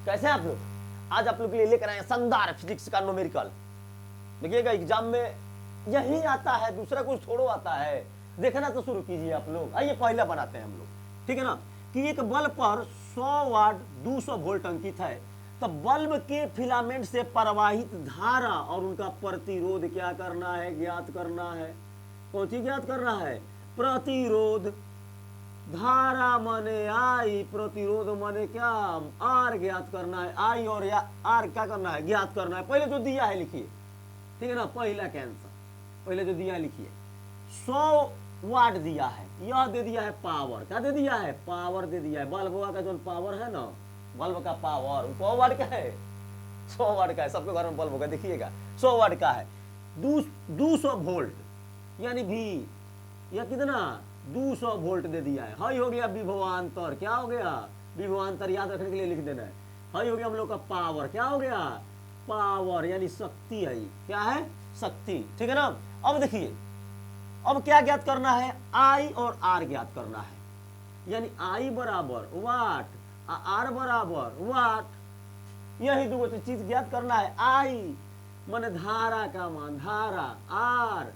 कैसे आप लोग? आज आप लोग के लिए लेकर आए शानदार फिजिक्स का न्यूमेरिकल। देखिएगा एग्जाम में यही आता है, दूसरा कुछ थोड़ो आता है। देखना तो शुरू कीजिए आप लोग। आइए पहला बनाते हैं हम लोग, ठीक है ना, कि एक बल्ब पर 100 वाट 200 वोल्ट अंकित है, तो बल्ब के फिलामेंट से प्रवाहित धारा और उनका प्रतिरोध क्या करना है, ज्ञात करना है। कौन सी ज्ञात करना है? प्रतिरोध। धारा माने आई, प्रतिरोध माने क्या? आर ज्ञात करना है। आई और आर क्या करना है? ज्ञात करना है। पहले जो दिया है लिखिए, ठीक है ना, पहला कैंसर पहले जो दिया है लिखिए। 100 वाट दिया है, यह दे दिया है पावर। क्या दे दिया है? पावर दे दिया है। बल्ब का जो पावर है ना, बल्ब का पावर 100 वाट का है, 100 वाट का है। सबके घर में बल्ब होगा, देखिएगा 100 वाट का है। 200 वोल्ट यानी भी, या कितना? 200 वोल्ट दे दिया है। हाई हो गया विभवांतर। क्या हो गया? विभवांतर याद रखने के लिए लिख देना है। हाई हो गया हम लोग का पावर। क्या हो गया? पावर यानी शक्ति है। क्या है? शक्ति, ठीक है ना। अब देखिए, अब क्या ज्ञात करना है? आई और आर ज्ञात करना है। यानी आई बराबर वाट, आर बराबर वाट। यही दो चीज ज्ञात करना है। आई माने धारा का मान, धारा। आर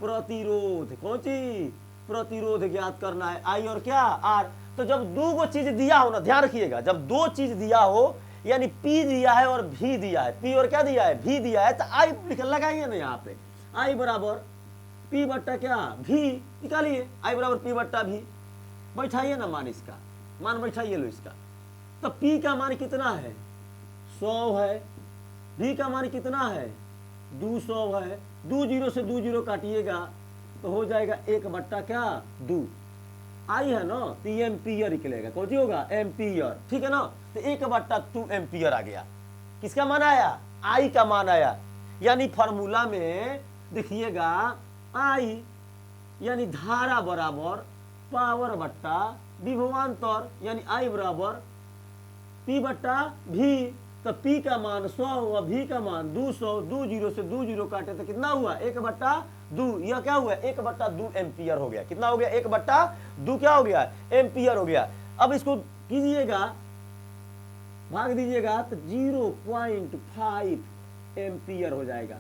प्रतिरोध। कौन चीज? प्रतिरोध ज्ञात करना है। आई और क्या? आर। तो जब दो चीज दिया हो ना, ध्यान रखिएगा, जब दो चीज दिया हो, यानी पी दिया है और भी दिया है, पी और क्या दिया है? भी दिया है, तो आई लगाइए ना यहाँ पे। आई बराबर पी बट्टा क्या? भी। निकालिए आई बराबर पी बट्टा भी। बैठाइए ना मान, इसका मान बैठाइए लो इसका। तो पी का मान कितना है? 100 है। भी का मान कितना है? 200 है। 2 जीरो से 2 जीरो काटिएगा तो हो जाएगा 1 बट्टा क्या? 2। आई है ना, तो एम्पियर निकलेगा। कौन सी होगा? एम्पियर, ठीक है ना। तो 1 बट्टा 2 एम्पियर आ गया। किसका मान आया? आई का मान आया। यानी फॉर्मूला में देखिएगा, आई यानी धारा बराबर पावर बट्टा विभवांतर, यानी आई बराबर पी बट्टा भी। तो पी का मान 100 हुआ, भी का मान 200। 2 जीरो से 2 जीरो काटे तो कितना हुआ? 1 बट्टा 2। यह क्या हुआ? 1 बट्टा 2 एम्पियर हो गया। कितना हो गया? 1 बट्टा 2 क्या हो गया? एम्पियर हो गया। अब इसको कीजिएगा, भाग दीजिएगा तो 0.5 एम्पियर हो जाएगा,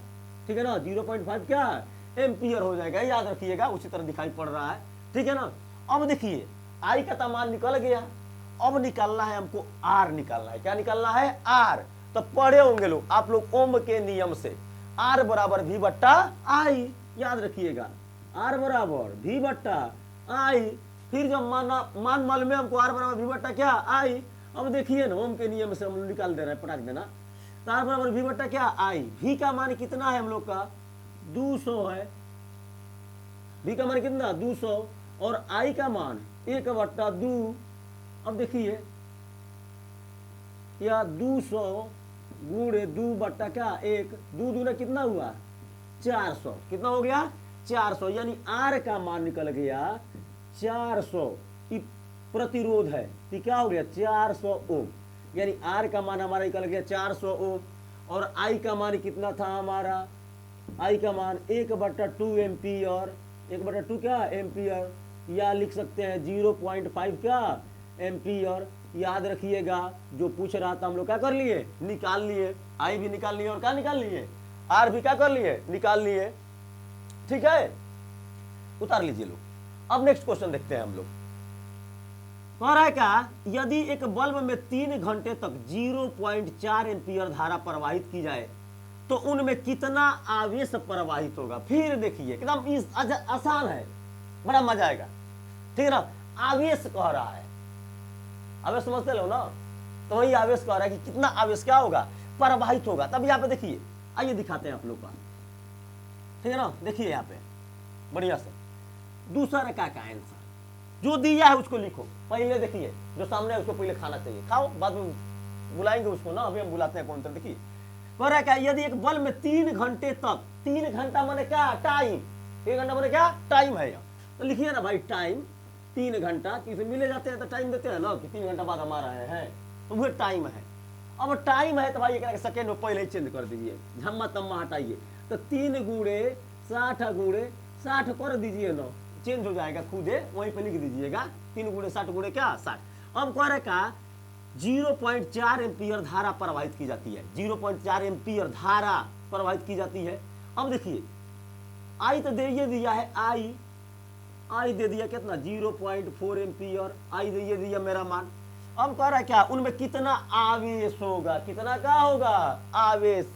ठीक है ना। 0.5 क्या? एम्पियर हो जाएगा। याद रखिएगा, उसी तरह दिखाई पड़ रहा है, ठीक है ना। अब देखिए, आई का मान निकल गया। अब निकालना है हमको आर निकालना है। क्या निकालना है? आर। तो पढ़े होंगे लोग आप लोग ओम के नियम से, आर बराबर भी बट्टा आई। याद रखिएगा, आर बराबर भी बट्टा आई। फिर जब मान मालूम है हमको, आर बराबर भी बट्टा क्या? आई। अब देखिए ना, ओम के नियम से हम लोग निकाल दे रहे हैं, पटाक देना। तो आर बराबर भी बट्टा क्या? आई। भी का मान कितना है हम लोग का? 200 है। भी का मान कितना? 200। और आई का मान 1 बट्टा 2। अब देखिए, या 200 गुणे 2 बट्टा क्या? 1। 2 दूना कितना हुआ? 400। कितना हो गया? 400। यानी आर का मान निकल गया 400। प्रतिरोध है, तो क्या हो गया? 400 ओम। यानी आर का मान हमारा निकल गया 400 ओम। और आई का मान कितना था हमारा? आई का मान 1 बट्टा 2 एम्पियर। 1 बट्टा 2 क्या? एम्पियर। या लिख सकते हैं 0.5 क्या? एम्पियर। याद रखिएगा, जो पूछ रहा था हम लोग क्या कर लिए? निकाल लिए। आई भी निकाल लिए और क्या निकाल लिए? आर भी क्या कर लिए? निकाल लिए, ठीक है। उतार लीजिए लोग। अब नेक्स्ट क्वेश्चन देखते हैं हम लोग। कह रहा है क्या? यदि एक बल्ब में 3 घंटे तक 0.4 एम्पियर धारा प्रवाहित की जाए तो उनमें कितना आवेश प्रवाहित होगा? फिर देखिए, एकदम आसान है, बड़ा मजा आएगा, ठीक है ना। आवेश कह रहा है, आवेश समझते लो ना, तो वही आवेश कह रहा है कि कितना आवेश क्या होगा? प्रवाहित होगा। तब यहाँ पे देखिए, आइए दिखाते हैं आप लोग का, ठीक है ना। देखिए यहाँ पे बढ़िया से दूसरा का आंसर जो दिया है उसको लिखो। पहले देखिए, जो सामने है उसको पहले खाना चाहिए, खाओ, बाद में बुलाएंगे उसको ना, अभी हम बुलाते हैं काउंटर। देखिए कह रहा है क्या? यदि एक बल्ब में 3 घंटे तक, 3 घंटा माने क्या? टाइम। 3 घंटा माने क्या? टाइम है। तो लिखिए ना भाई, टाइम 3 घंटा। किसी मिले जाते हैं तो टाइम देते हैं ना, कि 3 घंटा बाद हम आ रहे हैं, तो वो टाइम है। अब टाइम है तो भाई एक सेकेंड में पहले ही चेंज कर दीजिए, झम्मा तम्मा हटाइए। तो 3 गुणे 60 गुणे 60 कर दीजिए ना, चेंज हो जाएगा खुद, वहीं पे लिख दीजिएगा। 3 गुणे 60 गुणे क्या? 60। अब कह रहे का 0.4 एम्पियर धारा प्रवाहित की जाती है, 0.4 एम्पियर धारा प्रवाहित की जाती है। अब देखिए आई तो दे ये दिया है, आई दे दिया कितना 0.4 एम्पियर, आई दे ये दिया मेरा मान। अब कह रहा है क्या उनमें कितना आवेश होगा, कितना क्या होगा आवेश,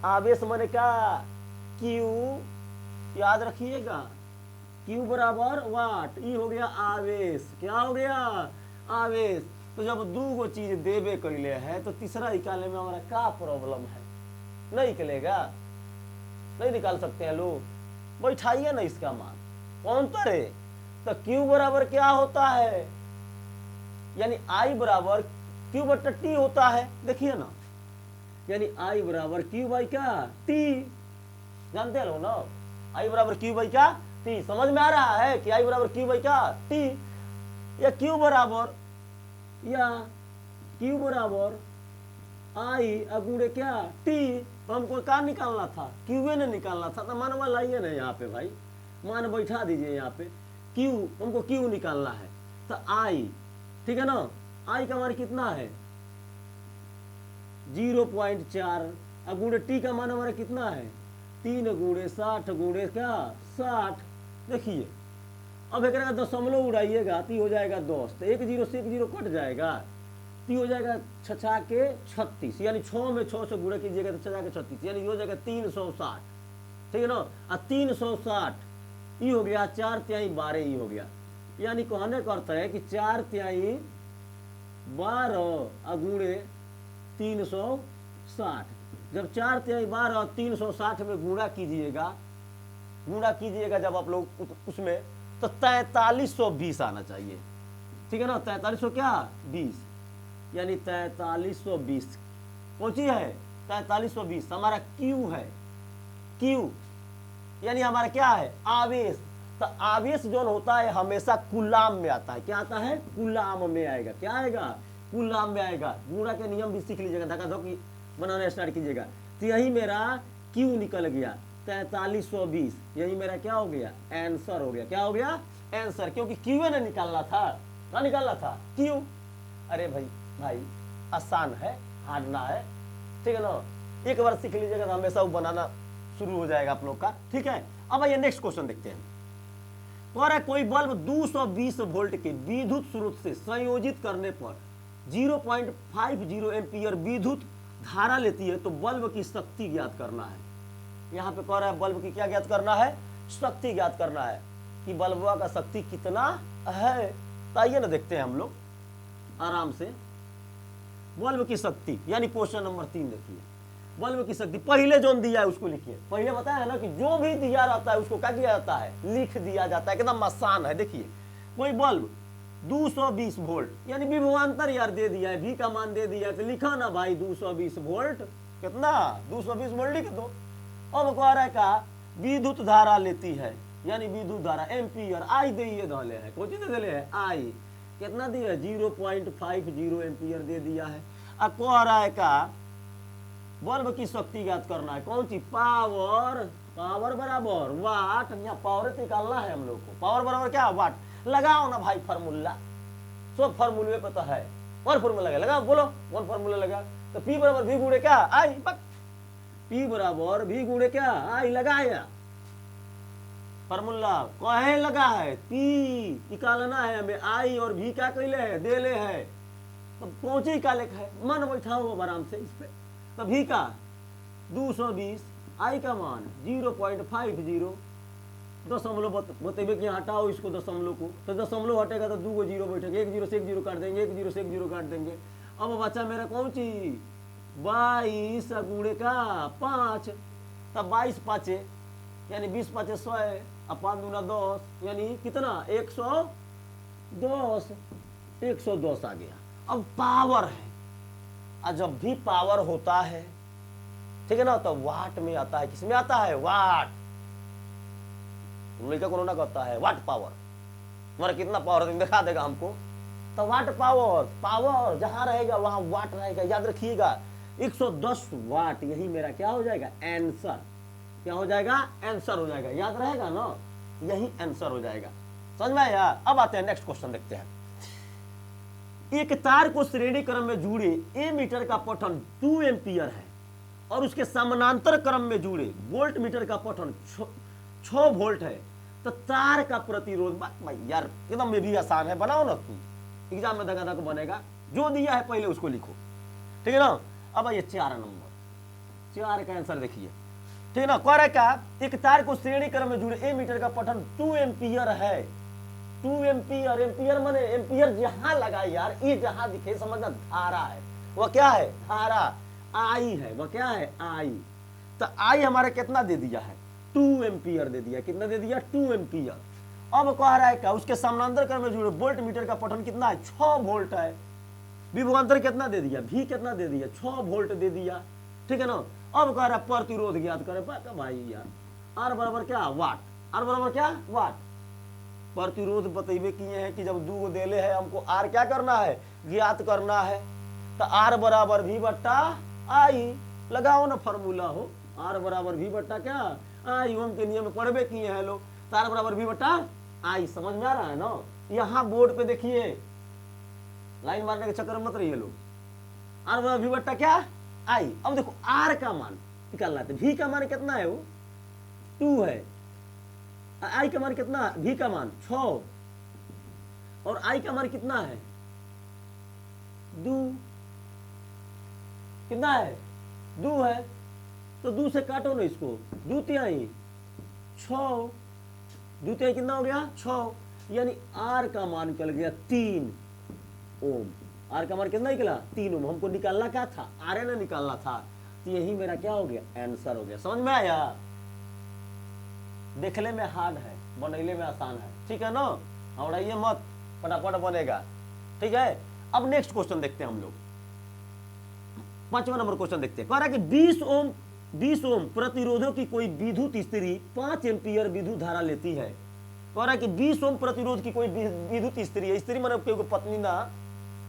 आवेश माने क्या क्यू, याद रखिएगा क्यू बराबर वाट, ई हो गया आवेश, क्या हो गया आवेश। तो जब दो गो चीज देवे कैले है तो तीसरा निकालने में हमारा क्या प्रॉब्लम है, नहीं निकलेगा, नहीं निकाल सकते हैं लोग, बैठाइए ना इसका मान कौन तरे। तो क्यू बराबर क्या होता है, यानी आई बराबर क्यू बटा टी होता है, देखिए ना, यानी आई बराबर क्यू बाई क्या टी, जानते हो ना, आई बराबर क्यू बाई क्या टी, समझ में आ रहा है कि आई बराबर क्यू बाई क्या टी, या क्यू बराबर आई अगुड़े क्या टी। तो हमको क्या निकालना था, क्यू ने निकालना था, तो मान लाइए ना यहाँ पे भाई, मान बैठा दीजिए यहाँ पे, क्यू हमको क्यू निकालना है, तो आई, ठीक है ना, आई का मान कितना है 0.4, अगुड़े टी का मान हमारा कितना है 3 गुणे 60 गुणे क्या 60। देखिए अब एक दशमलव उड़ाइएगा तो हो जाएगा 10, तो 1 0 से 1 0 कट जाएगा, तो हो जाएगा 6 के 36, यानी 6 में 6 से गुणा कीजिएगा तो 6 के 36, यानी हो जाएगा 360, ठीक है ना। 360 ये हो गया 4/3 12 ये हो गया, यानी कहने का अर्थ है कि 4/3 12 अगुणे 360, जब 4/3 12 और 360 में गुणा कीजिएगा जब आप लोग उसमें, तो 4320 आना चाहिए, ठीक है ना, 4300 क्या 20, यानी 4320 कौन सी है 4320 हमारा क्यू है, क्यू यानी हमारा क्या है आवेश। तो आवेश जो होता है हमेशा कुलाम में आता है, क्या आता है कुलाम में आएगा, क्या आएगा कुलाम में आएगा। गुणा के नियम भी सीख लीजिएगा, धक्का-धक्की बनाना स्टार्ट कीजिएगा। तो यही मेरा क्यू निकल गया 4320, यही मेरा क्या हो गया आंसर हो गया, क्या हो गया आंसर, क्योंकि क्यू ने निकालना था, क्या निकालना था क्यू। अरे भाई आसान है, हार्ड ना है, ठीक है ना, एक बार सीख लीजिएगा तो हमेशा वो बनाना शुरू हो जाएगा आप लोग का, ठीक है। अब आइए नेक्स्ट क्वेश्चन देखते हैं। और कोई बल्ब 220 वोल्ट के विद्युत स्रोत से संयोजित करने पर 0.50 एम्पियर विद्युत धारा लेती है, तो बल्ब की शक्ति ज्ञात करना है। यहाँ पे कह रहा है बल्ब की क्या ज्ञात करना है, शक्ति ज्ञात करना है, कि बल्ब का शक्ति कितना है। तो आइए ना देखते हैं हम लोग आराम से, बल्ब की शक्ति यानी क्वेश्चन नंबर 3 देखिए, बल्ब की शक्ति पहले जो दिया है उसको लिखिए। पहले बताया ना कि जो भी दिया रहता है उसको क्या किया जाता है, लिख दिया जाता है, एकदम आसान है। देखिए कोई बल्ब 220 वोल्ट यानी विभवांतर यार दे दिया है, भी का मान दे दिया है, तो लिखा ना भाई 220 वोल्ट, कितना 220 वोल्ट लिख दो। अब कह रहा है का विद्युत धारा लेती है, यानी विद्युत धारा एम्पियर आई दिए धले है, कौन चीज दे है आई, कितना दिया 0.50 एम्पियर दे दिया है। अब कह रहा है का बल्ब की शक्ति ज्ञात करना है, कौन सी पावर, पावर बराबर वाट, यहाँ पावर निकालना है हम लोग को, पावर बराबर क्या वाट। लगाओ ना भाई फार्मूला, सब फार्मूले पे तो है, वन फार्मूला लगा, बोलो वन फार्मूला लगा, तो पी बराबर भी गुणे क्या आई, पी बराबर भी गुणे क्या आई, लगाया फार्मूला कहे लगा है, पी निकालना है हमें, आई और भी क्या कैले है देले है, तो पहुंचे का लेखा है, मन बैठाओ आराम से इस पे। तो भी का 220, आई का मान 0.50, दशमलव बतेबे कि हटाओ इसको दशमलव को, तो दशमलव हटेगा तो 2 जीरो बैठेगा, 1 0 से 1 0 काट देंगे, 1 0 से 1 0 काट देंगे। अब बच्चा मेरा कौन सी 22 गुणे का 5, तब 22 पाँचे यानी 20 पाँचे 100, अब 5 दूना 10, यानी कितना 110, 110 आ गया। अब पावर है, और जब भी पावर होता है ठीक है ना, तो वाट में आता है, किसमें आता है वाट, लड़का कोरोना कहता है वाट पावर, तुम्हारा कितना पावर है दिखा देगा हमको। तो वाट पावर, पावर जहां रहेगा वहां वाट रहेगा, याद रखिएगा 110 वाट, यही मेरा क्या हो जाएगा आंसर, क्या हो जाएगा आंसर हो जाएगा, याद रहेगा ना, यही आंसर हो जाएगा, समझ में आया। अब आते हैं नेक्स्ट क्वेश्चन देखते हैं। एक तार को श्रेणी क्रम में जुड़े ए मीटर का पठन 2 एम्पियर है और उसके समानांतर क्रम में जुड़े वोल्ट मीटर का पठन 6 वोल्ट है, तो तार का प्रतिरोध, भाई यार एकदम ये भी आसान है, बनाओ ना तुम, एग्जाम में दगा दगा बनेगा, जो दिया है पहले उसको लिखो, ठीक है ना। अब ये 4 नंबर, 4 का आंसर देखिए, ठीक है ना। कह रहा है क्या, एक तार को श्रेणी क्रम में जुड़े ए मीटर का पठन 2 एम्पियर है, 2 एम्पियर, एम्पियर माने एम्पियर जहां लगा यार, ये जहां दिखे समझना धारा है, वह क्या है, धारा, आई है, वह क्या है, आई। तो आई हमारा कितना दे दिया है, 2 एम्पियर दे दिया, कितना दे दिया, 2 एम्पियर। अब कह रहा है क्या, उसके समानांतर क्रम में जुड़े वोल्ट मीटर का पठन कितना है, 6 वोल्ट है। विभवांतर कितना दे दिया, भी कितना दे दिया, 6 वोल्ट दे दिया, ठीक है ना। अब कह रहा है प्रतिरोध ज्ञात करें, भाई यार आर बराबर क्या, वाट, आर बराबर क्या, वाट। प्रतिरोध बतेबे किए हैं कि जब 2 देले है हमको आर क्या करना है, ज्ञात करना है, तो आर बराबर भी बट्टा आई, लगाओ ना फॉर्मूला हो, आर बराबर भी बट्टा क्या, आई, ओम के नियम में पढ़बे किए हैं लोग, तो आर बराबर भी बट्टा आई, समझ में आ रहा है ना। यहाँ बोर्ड पे देखिए, लाइन मारने के चक्कर में मत रहिए लोग, आर बराबर भी बट्टा क्या, आई। अब देखो आर का मान निकालना है, भी का मान कितना है, वो 2 है, आई का मान कितना, भी का मान 6 और आई का मान कितना है, 2, कितना है, 2 है, तो 2 से काटो ना इसको, 2 तिहाई 6, 2 तिहाई कितना हो गया, 6, यानी आर का मान निकल गया 3 ओम। आर का मान कितना निकला, 3 ओम। हमको निकालना क्या था, आर एन निकालना था, तो यही मेरा क्या हो गया, आंसर हो गया। समझ में आया, देखने में हार्ड है, बनैले में आसान है, ठीक है ना, हौड़ाइए मत, फटाफट बनेगा, ठीक है। अब नेक्स्ट क्वेश्चन देखते हैं हम लोग, 5वां नंबर क्वेश्चन देखते हैं। कह रहा है कि 20 ओम प्रतिरोधों की कोई विद्युत स्त्री 5 एम्पियर विद्युत धारा लेती है। कह रहा है कि 20 ओम प्रतिरोध की कोई विद्युत स्त्री है, स्त्री मतलब कोई पत्नी ना,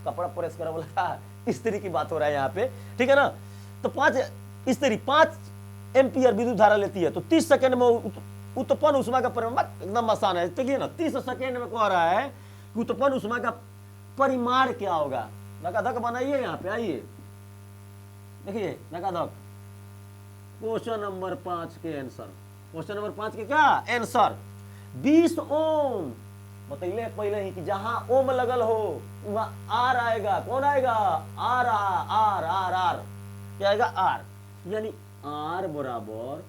कपड़ा प्रेस करा बोला, स्त्री की बात हो रहा है यहाँ पे, ठीक है ना। तो 5 एम्पियर विद्युत धारा लेती है, तो 30 सेकंड में उत्पन्न उष्मा का परिमाण, एकदम आसान है, देखिए ना, 30 सेकंड में कह रहा है कि उत्पन्न उष्मा का परिमाण क्या होगा। धक बनाइए, यहाँ पे आइए, देखिए धक, क्वेश्चन नंबर 5 के आंसर, क्वेश्चन नंबर 5 के क्या आंसर, 20 ओम बतैले पहले ही कि जहां ओम लगल हो वहां आर आएगा, कौन आएगा, आर, आर आर आर, क्या आएगा, आर, यानी आर बराबर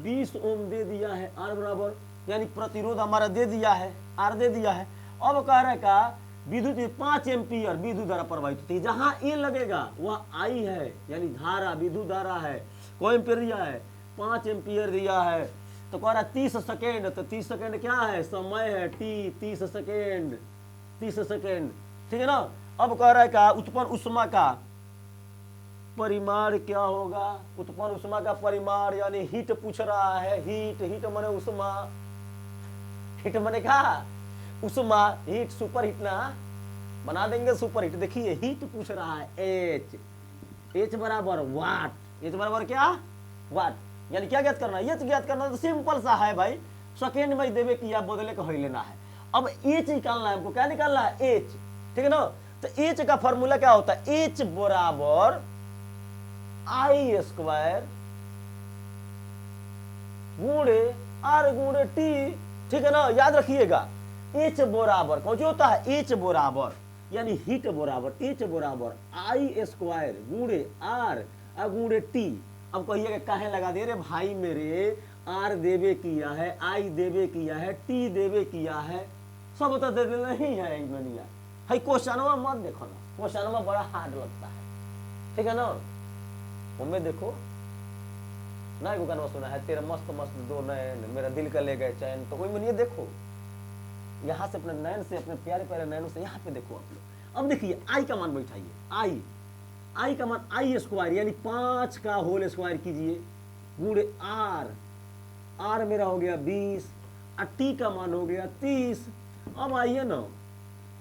20 ओम दे दिया है, आर बराबर यानी प्रतिरोध हमारा दे दिया है, आर दे दिया है। अब कह रहे का विद्युत 5 एम्पियर विद्युत धारा प्रवाहित होती है, जहां ए लगेगा वह आई है, यानी धारा, विद्युत धारा है, कोई एम्पियर दिया है, 5 एम्पियर दिया है। तो कह रहा है 30 सेकेंड, तो 30 सेकेंड क्या है, समय है, टी, 30 सेकेंड, 30 सेकेंड, ठीक है ना। अब कह रहा है क्या, उत्पन्न उष्मा का परिमाण क्या होगा, उत्पन्न उष्मा का परिमाण, यानी हीट पूछ रहा है, हीट, हीट माने उष्मा, हीट माने क्या, उष्मा, हीट, सुपर हीट ना, बना देंगे सुपर हीट। देखिए हीट पूछ रहा है, एच, एच बराबर वाट, एच बराबर क्या, वाट, यानी क्या ज्ञात करना है, एच ज्ञात करना, तो सिंपल सा है भाई, सेकेंड में देवे कि या बदले को ही लेना है। अब एच निकालना है हमको, क्या निकालना है, एच, ठीक है ना। तो एच का फॉर्मूला क्या होता है, एच बराबर आई स्क्वायर गुणे आर गुणे टी, ठीक है ना, याद रखिएगा। एच बराबर कौन होता है, एच बराबर यानी हीट बराबर, एच बराबर आई स्क्वायर गुणे आर गुणे टी। अब कहिएगा काहे लगा दे रे भाई मेरे, आर देवे किया है, आई देवे किया है, टी देवे किया है, सब तो दे नहीं है मनिया है। क्वेश्चन मत देखो ना, क्वेश्चन बड़ा हार्ड लगता है, ठीक है ना। उनमें देखो ना, एक गाना सुना है, तेरा मस्त मस्त 2 नैन मेरा दिल का ले गए चैन, तो वही मनिए देखो, यहाँ से अपने नैन से, अपने प्यारे प्यारे नैनों से यहाँ पे देखो आप लोग। अब देखिए आई का मान बैठाइए, आई, आई का मान आई स्क्वायर यानी 5 का होल स्क्वायर कीजिए गुणे आर, आर मेरा हो गया 20 और टी का मान हो गया 30। अब आइए ना,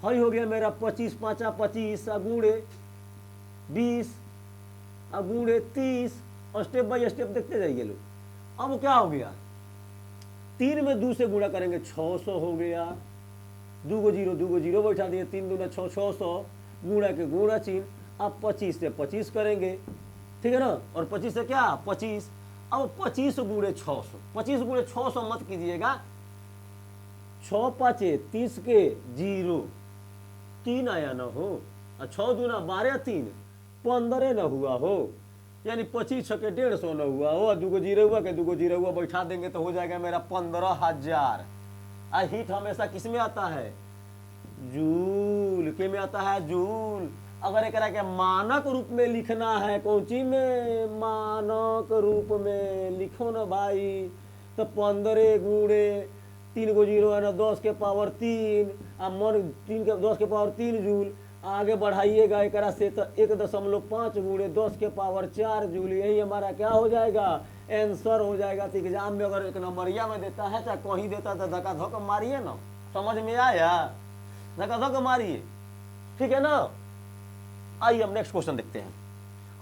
हई हो गया मेरा 25 5 25 गुणे 20 गुणे 30, और स्टेप बाय स्टेप देखते जाइए लोग। अब क्या हो गया, 3 में 2 से गुणा करेंगे 600 हो गया, 2 को 0 बैठा दिए, 3 दूना 6, 600, गुणा के गुणा चिन्ह। अब 25 से 25 करेंगे, ठीक है ना, और 25 से क्या 25, अब 25 गुणे 600, 25 गुणे 600 मत कीजिएगा, 6 5 30 के 0, 3 आया ना हो, और 6 दूना 12 3 15 न हुआ हो, यानी 25 6 के 150 न हुआ हो, और 2 जीरो हुआ के 2 जीरो हुआ बैठा देंगे तो हो जाएगा मेरा 15,000। हीट हमेशा किस में आता है, जूल के में आता है, जूल। अगर एक के मानक रूप में लिखना है, कौन चीज में, मानक रूप में लिखो ना भाई, तो 15 गुणे 3 को 0 है ना 10 के पावर 3, अब मन 3 के 10 के पावर 3 जूल, आगे बढ़ाइएगा एक से तो 1.5 गुणे 10 के पावर 4 जूल, यही हमारा क्या हो जाएगा, आंसर हो जाएगा। तो एग्जाम में अगर एक नंबरिया में देता है चाहे कहीं देता है तो धक्का धक्का मारिए ना, समझ में आया, धक्का धक्का मारिए, ठीक है ना। आइए हम नेक्स्ट क्वेश्चन देखते हैं।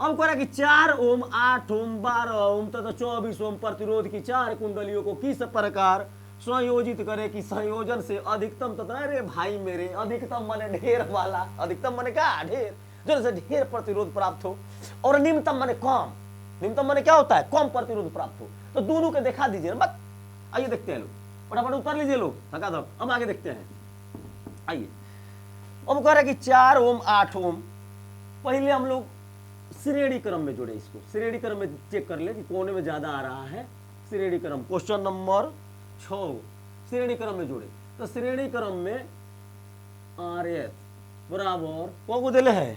अब कह रहा है कि 4 ओम 8 ओम 12 ओम तथा 24 ओम प्रतिरोध की 4 कुंडलियों को किस प्रकार संयोजित करे कि संयोजन से अधिकतम तथा, अरे भाई मेरे, अधिकतम माने ढेर वाला, अधिकतम माने क्या, ढेर, जो से ढेर प्रतिरोध प्राप्त हो, और निम्नतम माने कम, निम्नतम माने क्या होता है, कम प्रतिरोध प्राप्त हो। तो दोनों के दिखा दीजिए ना, बस आइए देखते हैं लोग, फटाफट उतर लीजिए लोग, धक्का धक। अब आगे देखते हैं, आइए। अब कह रहा है कि 4 ओम 8 ओम, पहले हम लोग श्रेणी क्रम में जोड़े इसको, श्रेणी क्रम में चेक कर ले कि कौन में ज्यादा आ रहा है, श्रेणी क्रम, क्वेश्चन नंबर 6, श्रेणी क्रम में जोड़े। तो श्रेणी क्रम में RS बराबर को दिले है,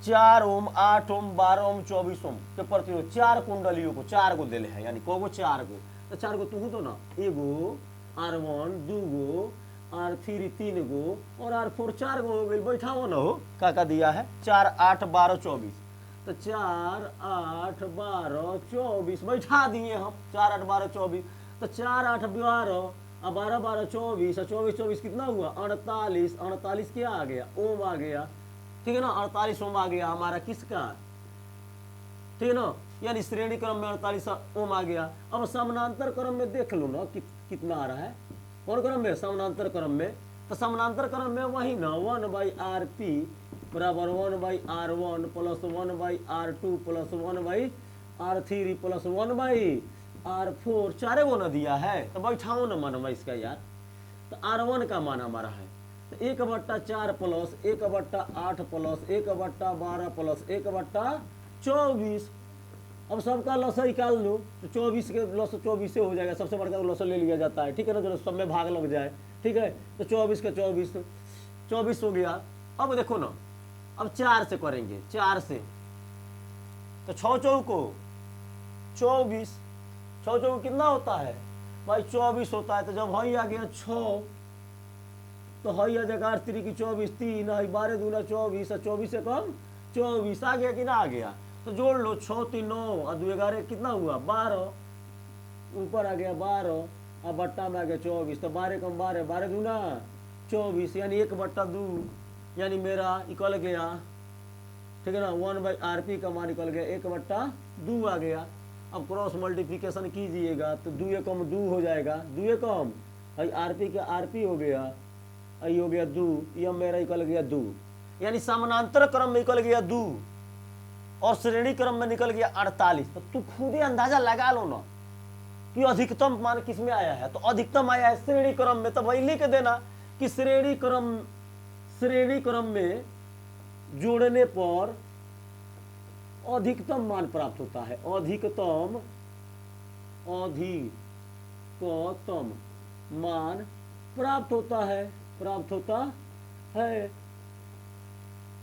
4 ओम 8 ओम 12 ओम 24 ओम के प्रतिरोध 4 कुंडलियों को 4 को दिले है, यानी को 4 को, तो 4 को तू तो ना, एगो R1 2 गो, R3 3 गो, और R4 4 गो हो गई, बैठाओ ना हो, का दिया है 4 8 12 24, तो 4 8 12 24 बैठा दिए हम, 4 8 12 24, तो 4 8 12 और 12 12 24 और 24 24 कितना हुआ, 48, 48 क्या आ गया, ओम आ गया, ठीक है ना, 48 ओम आ गया हमारा किसका, ठीक है ना, यानी श्रेणी क्रम में 48 ओम आ गया। अब समानांतर क्रम में देख लो ना कितना आ रहा है, कौन क्रम में, समानांतर क्रम में, तो समानांतर क्रम में वही ना 1/RP बराबर 1/R1 plus 1/R2 plus 1/R3 plus 1/R4, 4 गो ना दिया है, तो बैठाओ ना माना इसका यार। तो R1 का मान हमारा है तो 1/4 प्लस 1/8 प्लस 1/12 प्लस 1/24। अब सबका लसा निकाल लो तो 24 के लस 24 से हो जाएगा, सबसे बड़का लसा ले लिया जाता है, ठीक है ना, जो सब में भाग लग जाए, ठीक है। तो 24 का 24 हो गया। अब देखो ना, अब 4 से करेंगे, 4 से तो 6 चौको 24, 6 चौको कितना होता है भाई 24 होता है। तो जब हई आ गया 6 तो हई आ जाएगा 3 की 24 3 है 12 दूना 24 और 24 से कम 24 आ गया कि ना आ गया, तो जोड़ लो 6 3 9 और 2 11 कितना हुआ 12, ऊपर आ गया 12 और बट्टा में आ गया 24, तो 12 कम 12 12 दूना 24 यानी 1/2, यानी मेरा निकल गया, ठीक है ना, 1/RP का मान निकल गया 1/2 आ गया। अब क्रॉस मल्टीप्लिकेशन कीजिएगा तो 2 कम 2 हो जाएगा, 2 कम RP का RP हो गया, आई हो गया 2, यह मेरा निकल गया 2, यानी समानांतर क्रम में निकल गया 2 और श्रेणी क्रम में निकल गया 48। तो तू खुद ही अंदाजा लगा लो ना कि अधिकतम मान किस में आया है, तो अधिकतम आया है श्रेणी क्रम में। तो वही लिख देना कि श्रेणी क्रम में जोड़ने पर अधिकतम मान प्राप्त होता है, अधिकतम मान प्राप्त होता है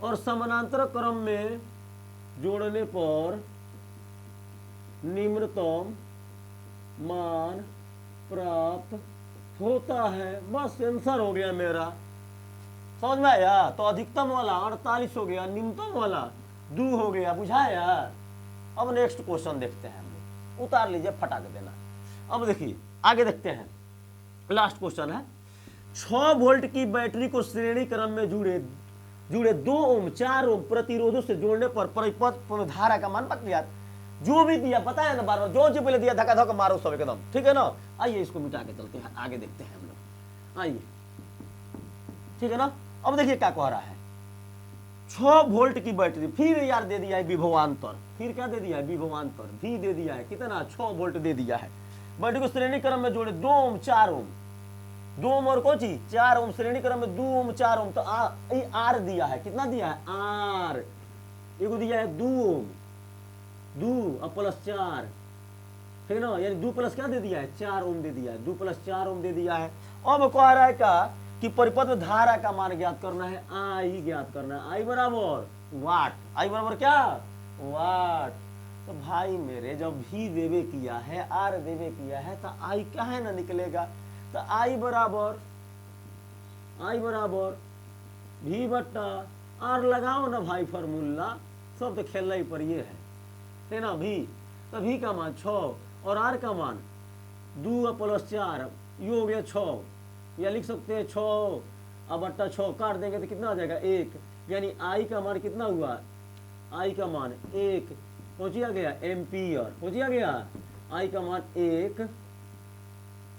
और समानांतर क्रम में जोड़ने पर निम्नतम मान प्राप्त होता है। बस आंसर हो गया मेरा, समझ में आया। तो अधिकतम वाला 48 हो गया, निम्नतम वाला 2 हो गया, बुझाया। अब नेक्स्ट क्वेश्चन देखते हैं हम लोग, उतार लीजिए फटाक देना। अब देखिए आगे देखते हैं, लास्ट क्वेश्चन है 6 वोल्ट की बैटरी को श्रेणी क्रम में जुड़े 2 ओम 4 ओम प्रतिरोधों से जोड़ने पर परिपथ धारा का मान पता दिया, जो भी दिया पता है ना, बार बार जो पहले दिया धक्का धक्का मारो सब एकदम, ठीक है ना। आइए इसको मिटा के चलते हैं, आगे देखते हैं हम लोग, आइए, ठीक है ना। अब देखिए क्या कह रहा है, 6 वोल्ट की बैटरी, फिर यार दे दिया है विभवांतर, फिर क्या दे दिया है विभवांतर भी दे दिया है, कितना 6 वोल्ट दे दिया है। बैटरी को श्रेणी क्रम में जोड़े 2 ओम 4 ओम, 2 ओम और कौन चीज 4 ओम, श्रेणी क्रम में 2 ओम 4 ओम, तो आर दिया है, कितना दिया है आर, एगो दिया है 2 ओम, 2 और प्लस 4, ठीक है ना, यानी 2 प्लस क्या दे दिया है 4 ओम दे दिया है, 2 प्लस 4 ओम दे दिया है। अब कह रहा है का कि परिपथ में धारा का मान ज्ञात करना है, आई ज्ञात करना है, आई बराबर वाट, आई बराबर क्या वाट। तो भाई मेरे जब भी देवे किया है आर देवे किया है तो आई क्या है ना निकलेगा, तो आई बराबर भी बट्टा आर लगाओ ना भाई फॉर्मूला, सब तो खेलना ही पर ये है ना भी, तो भी का मान 6 और आर का मान 2 प्लस 4, ये हो गया 6, या लिख सकते हैं 6 अब बट्टा 6 काट देंगे तो कितना आ जाएगा 1, यानी आई का मान कितना हुआ, आई का मान 1 पहुंचिया गया एम्पियर, पहुंचिया गया आई का मान 1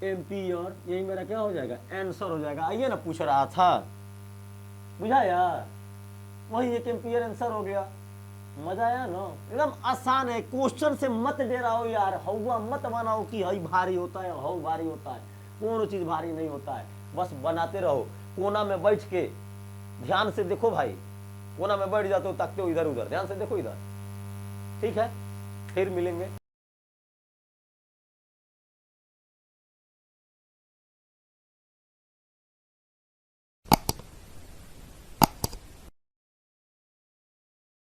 एम्पियर, यही मेरा क्या हो जाएगा आंसर हो जाएगा। आइए ना पूछ रहा था, बुझाया, वही 1 एम्पियर आंसर हो गया। मजा आया ना, एकदम आसान है, क्वेश्चन से मत डरा हो यार, हवा मत बनाओ कि हई भारी होता है हव भारी होता है, कोनो चीज भारी नहीं होता है, बस बनाते रहो। कोना में बैठ के ध्यान से देखो भाई, कोना में बैठ जाते हो, ताकते हो इधर उधर, ध्यान से देखो इधर, ठीक है, फिर मिलेंगे।